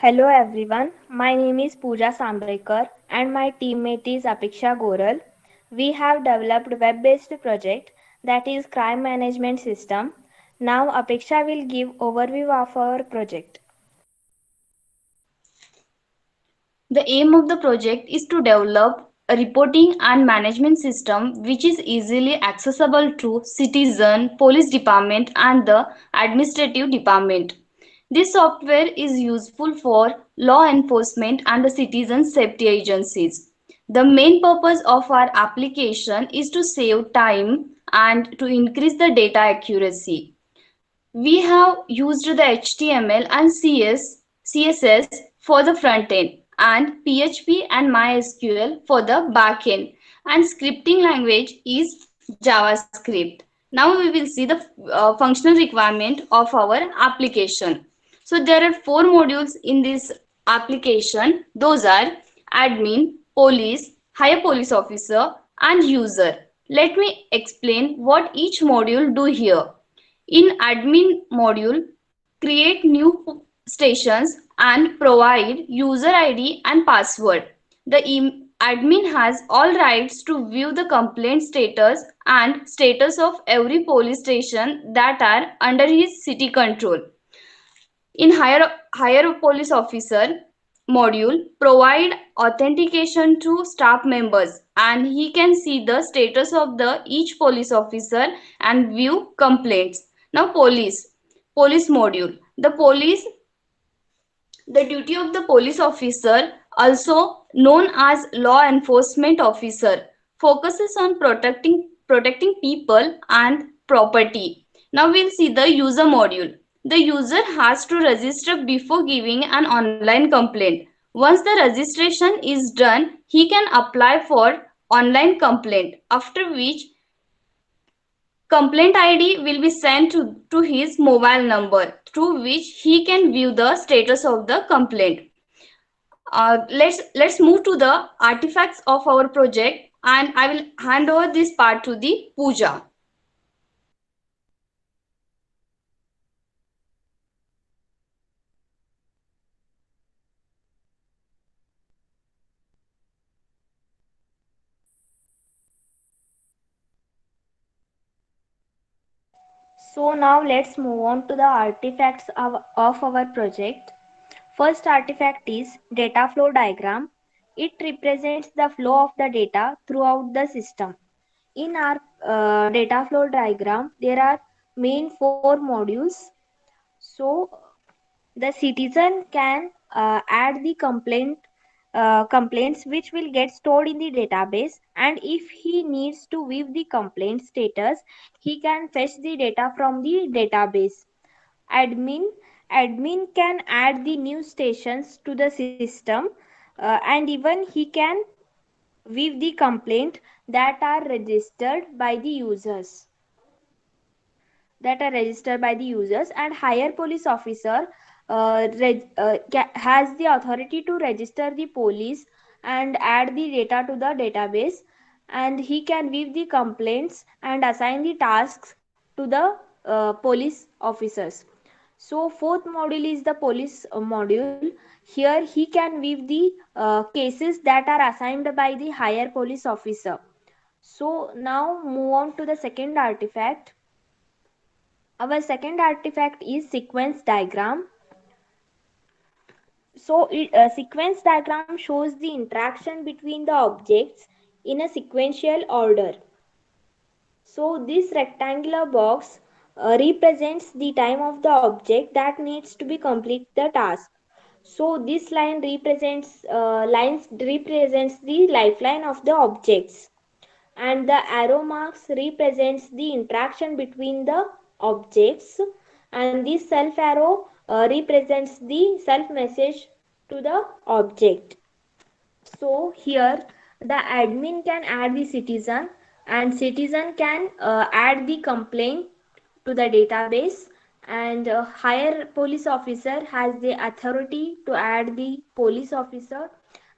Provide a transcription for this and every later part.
Hello everyone, my name is Pooja Sambrekar and my teammate is Apiksha Goral. We have developed web-based project that is crime management system. Now Apiksha will give overview of our project. The aim of the project is to develop a reporting and management system which is easily accessible to citizen, police department and the administrative department. This software is useful for law enforcement and the citizen safety agencies. The main purpose of our application is to save time and to increase the data accuracy. We have used the HTML and CSS for the front end and PHP and MySQL for the back end, and scripting language is JavaScript. Now we will see the functional requirement of our application. So there are four modules in this application. Those are admin, police, higher police officer and user. Let me explain what each module do here. In admin module, create new stations and provide user ID and password. The admin has all rights to view the complaint status and status of every police station that are under his city control. In higher police officer module, provide authentication to staff members and he can see the status of the each police officer and view complaints. Now police module. The duty of the police officer, also known as law enforcement officer, focuses on protecting people and property. Now we'll see the user module. The user has to register before giving an online complaint. Once the registration is done, he can apply for online complaint, after which complaint ID will be sent to his mobile number through which he can view the status of the complaint. Let's move to the artifacts of our project, and I will hand over this part to the Pooja. So now let's move on to the artifacts of our project. First artifact is data flow diagram. It represents the flow of the data throughout the system. In our data flow diagram, there are main four modules. So the citizen can add the complaints which will get stored in the database, and if he needs to view the complaint status, he can fetch the data from the database. Admin admin can add the new stations to the system, and even he can view the complaint that are registered by the users and higher police officer has the authority to register the police and add the data to the database, and he can view the complaints and assign the tasks to the police officers. So fourth module is the police module. Here he can view the cases that are assigned by the higher police officer. So now move on to the second artifact. Our second artifact is sequence diagram. So a sequence diagram shows the interaction between the objects in a sequential order. So this rectangular box represents the time of the object that needs to be complete the task. So this lines represents the lifeline of the objects, and the arrow marks represents the interaction between the objects, and this self arrow represents the self message to the object. So here the admin can add the citizen, and citizen can add the complaint to the database, and higher police officer has the authority to add the police officer,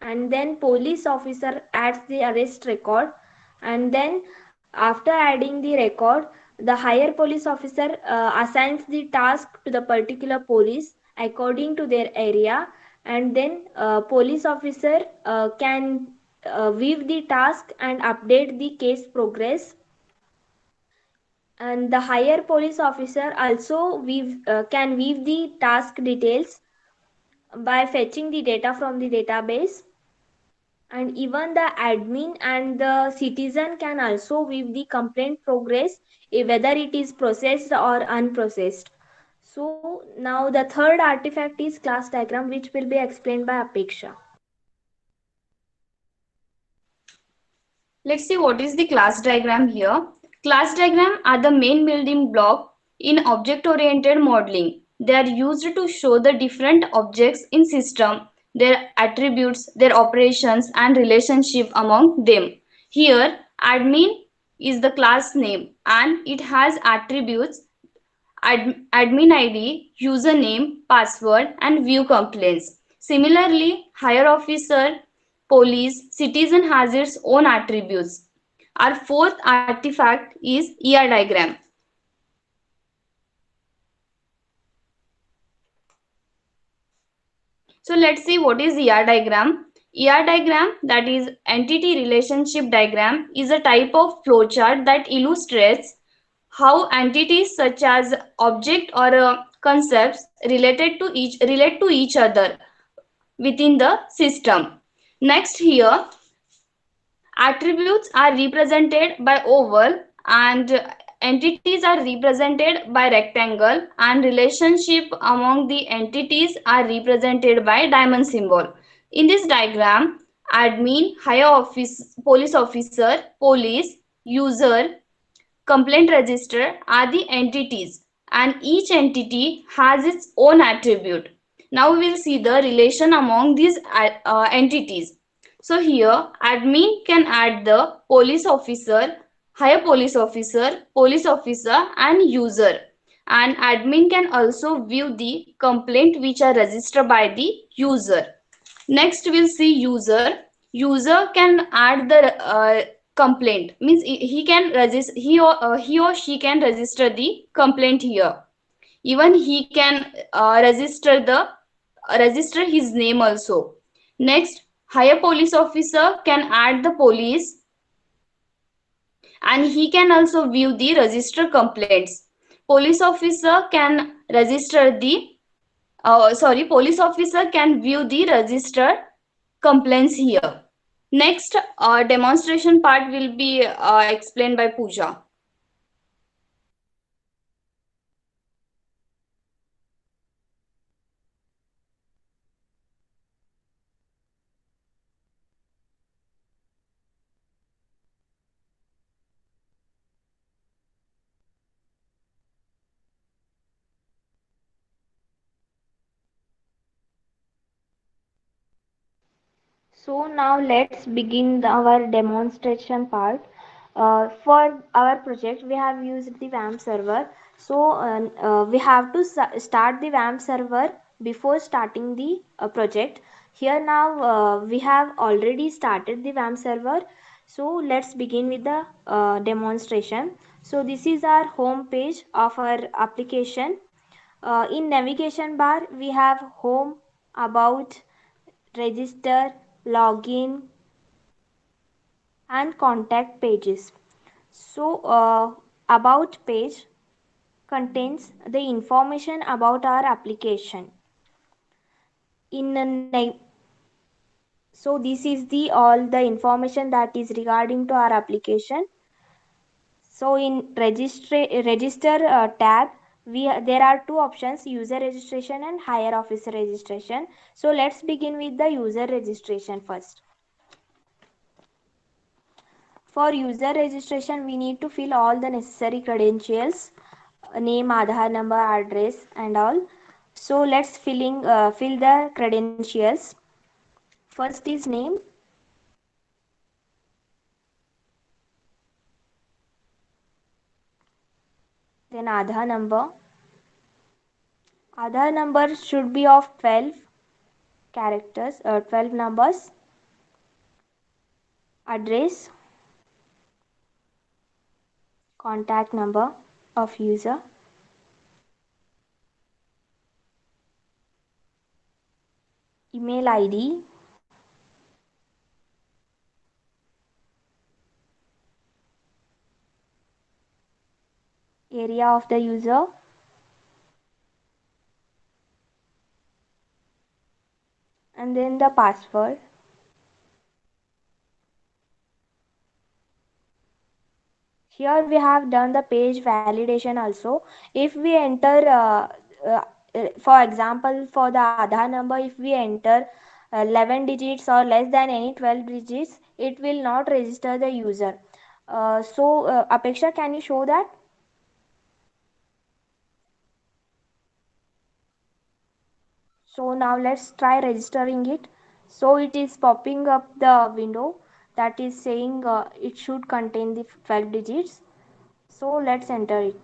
and then police officer adds the arrest record, and then after adding the record, the higher police officer assigns the task to the particular police according to their area, and then police officer can view the task and update the case progress, and the higher police officer also can view the task details by fetching the data from the database, and even the admin and the citizen can also view the complaint progress, whether it is processed or unprocessed. So now the third artifact is class diagram, which will be explained by Apeksha. Let's see what is the class diagram here. Class diagram are the main building block in object-oriented modeling. They are used to show the different objects in system, their attributes, their operations and relationship among them. Here, admin is the class name and it has attributes admin ID, username, password, and view complaints. Similarly, higher officer, police, citizen has its own attributes. Our fourth artifact is ER diagram. So let's see what is ER diagram. ER diagram, that is entity relationship diagram, is a type of flowchart that illustrates how entities such as object or concepts relate to each other within the system. Next here, attributes are represented by oval and entities are represented by rectangle and relationship among the entities are represented by diamond symbol. In this diagram, admin, higher office, police officer, police, user, complaint register are the entities and each entity has its own attribute. Now we will see the relation among these entities. So here admin can add the police officer and user, and admin can also view the complaint which are registered by the user. Next we'll see user. User can add the complaint, means he can register, he or she can register the complaint here. Even he can register his name also. Next, higher police officer can add the police and he can also view the register complaints. Police officer can register the police officer can view the registered complaints here. Next, demonstration part will be explained by Pooja. So now let's begin our demonstration part. For our project, we have used the WAMP server. So we have to start the WAMP server before starting the project. Here now we have already started the WAMP server. So let's begin with the demonstration. So this is our home page of our application. In navigation bar, we have home, about, register, login, and contact pages. So about page contains the information about our application. So this is the all the information that is regarding to our application. So in register tab, there are two options: user registration and higher officer registration. So let's begin with the user registration first. For user registration, we need to fill all the necessary credentials, name, Aadhaar number, address, and all. So let's fill the credentials. First is name, then Aadhaar number. Aadhaar number should be of 12 characters, 12 numbers. Address, contact number of user, email ID, area of the user, and then the password. Here we have done the page validation also. If we enter, for example, for the Aadhaar number, if we enter 11 digits or less than any 12 digits, it will not register the user. Apeksha, can you show that? So now let's try registering it. So it is popping up the window that is saying it should contain the 12 digits. So let's enter it.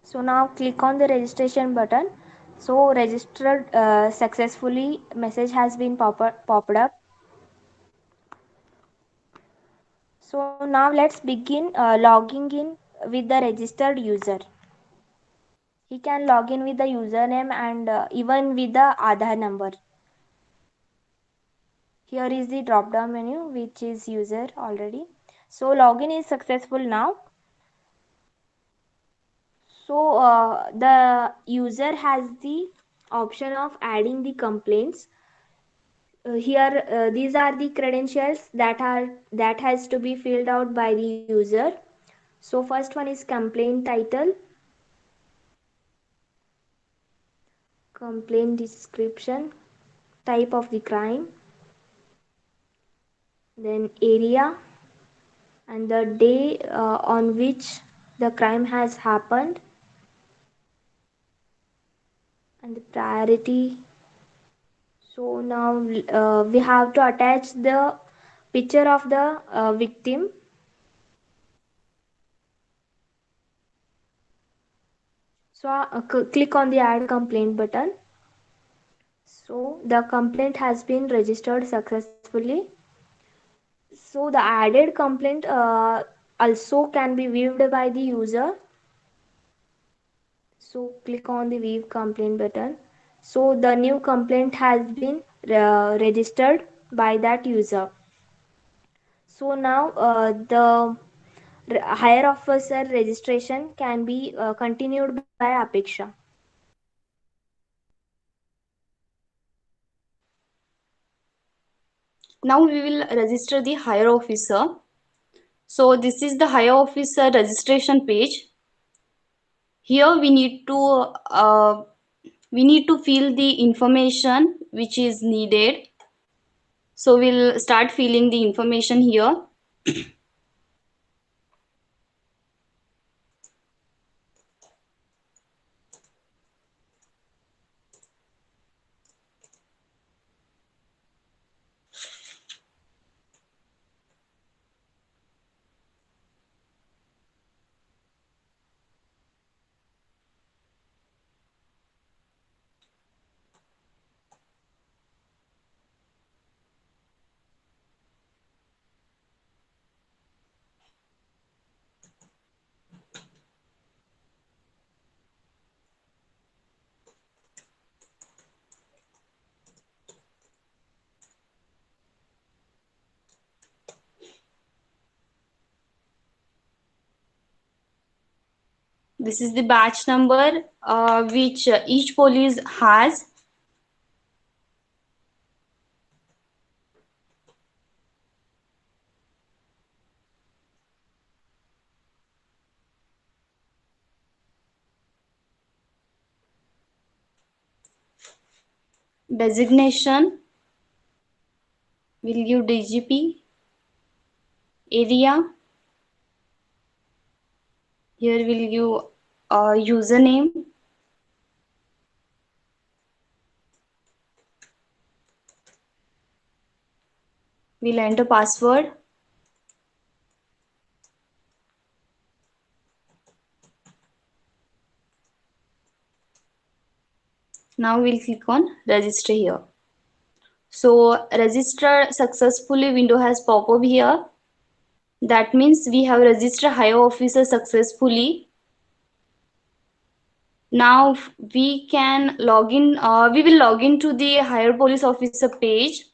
So now click on the registration button. So registered successfully message has been popped up. So now let's begin logging in with the registered user. He can log in with the username and even with the Aadhaar number. Here is the drop down menu which is user already. So login is successful now. So the user has the option of adding the complaints. Here these are the credentials that has to be filled out by the user. So first one is complaint title, complaint description, type of the crime, then area and the day on which the crime has happened, and the priority. So now we have to attach the picture of the victim. So click on the add complaint button. So the complaint has been registered successfully. So the added complaint also can be viewed by the user. So click on the view complaint button. So the new complaint has been registered by that user. So now the higher officer registration can be continued by Apeksha. Now we will register the higher officer. So this is the higher officer registration page. Here we need to fill the information which is needed. So we'll start filling the information here. This is the batch number which each police has. Designation, will give DGP. Area, here will give username. We'll enter password. Now we'll click on register here. So register successfully window has pop up here. That means we have registered higher officer successfully. Now we can log in, we will log into the higher police officer page.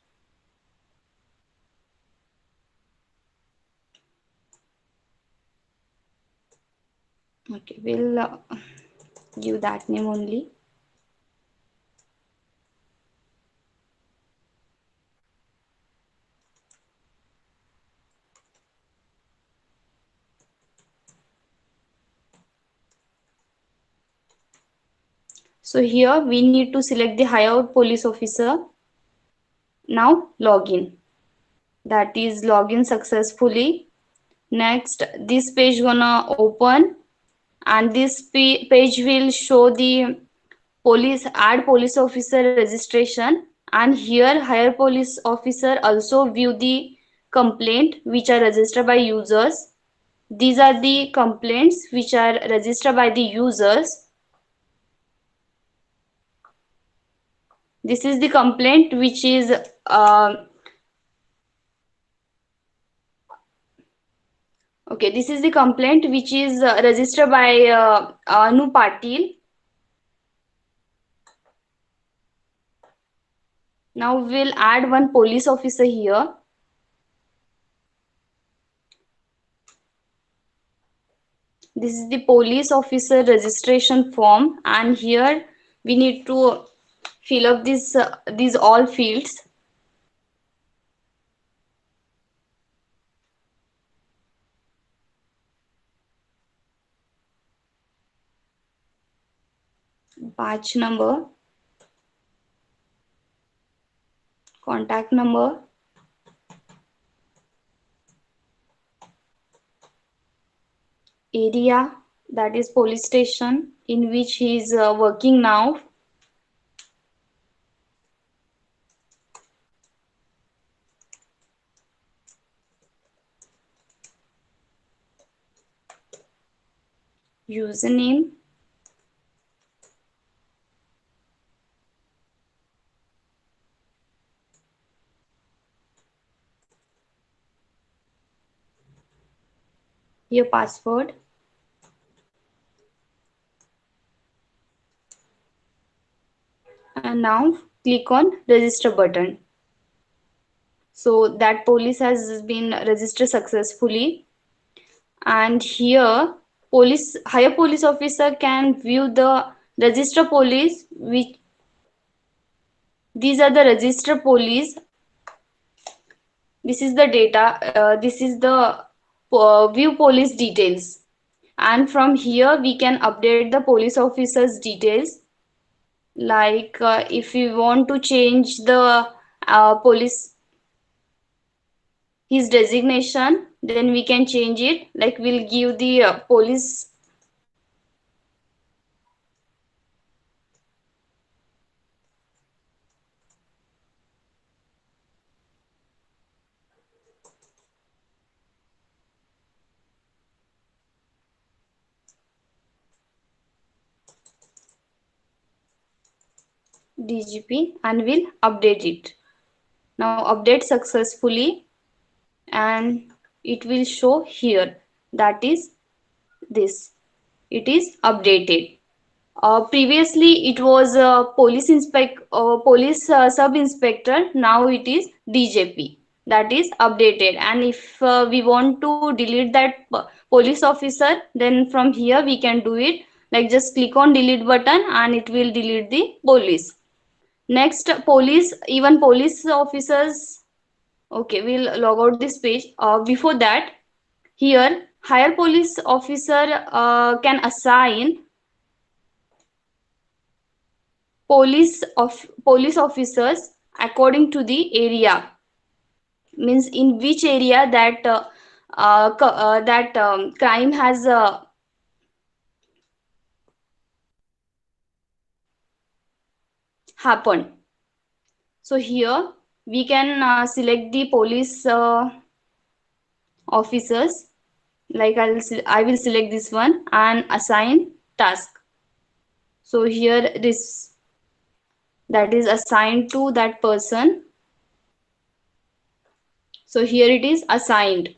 Okay, we'll give that name only. So here we need to select the higher police officer. Now login. That is login successfully. Next, this page gonna open, and this page will show the police add police officer registration, and here higher police officer also view the complaint which are registered by users. These are the complaints which are registered by the users. This is the complaint which is okay, this is the complaint which is registered by Anu Patil. Now we'll add one police officer here. This is the police officer registration form, and here we need to fill up these all fields. Batch number, contact number, area, that is police station in which he is working now, username, your password, and now click on register button. So that police has been registered successfully, and here higher police officer can view the register police, which these are the register police. This is the data, this is the view police details, and from here we can update the police officers details. Like if we want to change the police his designation, then we can change it. Like we'll give the police DGP, and we'll update it. Now update successfully, and it will show here, that is this, it is updated. Previously it was police sub inspector, now it is DJP, that is updated. And if we want to delete that police officer, then from here we can do it. Like just click on delete button and it will delete the police. Next, police, even police officers. Okay, we'll log out this page. Before that, here higher police officer can assign police officers according to the area. Means in which area that crime has happened. So here we can select the police officers. Like I will select this one and assign task. So here this, that is assigned to that person. So here it is assigned.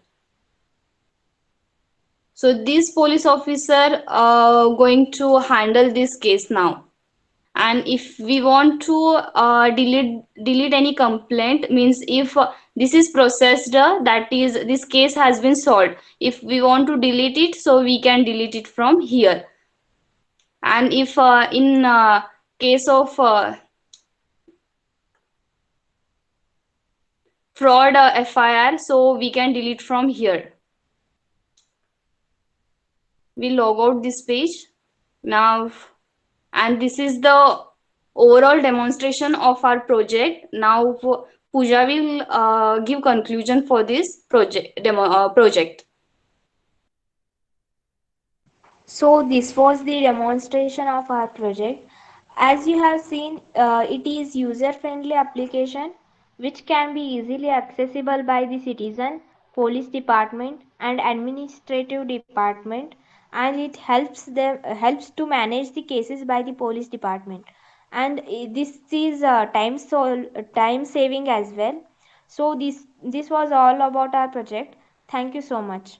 So this police officer going to handle this case now. And if we want to delete any complaint, means if this is processed, that is this case has been solved. If we want to delete it, so we can delete it from here. And if in case of fraud FIR, so we can delete from here. We log out this page now, and this is the overall demonstration of our project. Now Pooja will give conclusion for this project. So this was the demonstration of our project. As you have seen, it is user-friendly application which can be easily accessible by the citizen, police department and administrative department, and it helps to manage the cases by the police department. And this is time saving as well. So this was all about our project. Thank you so much.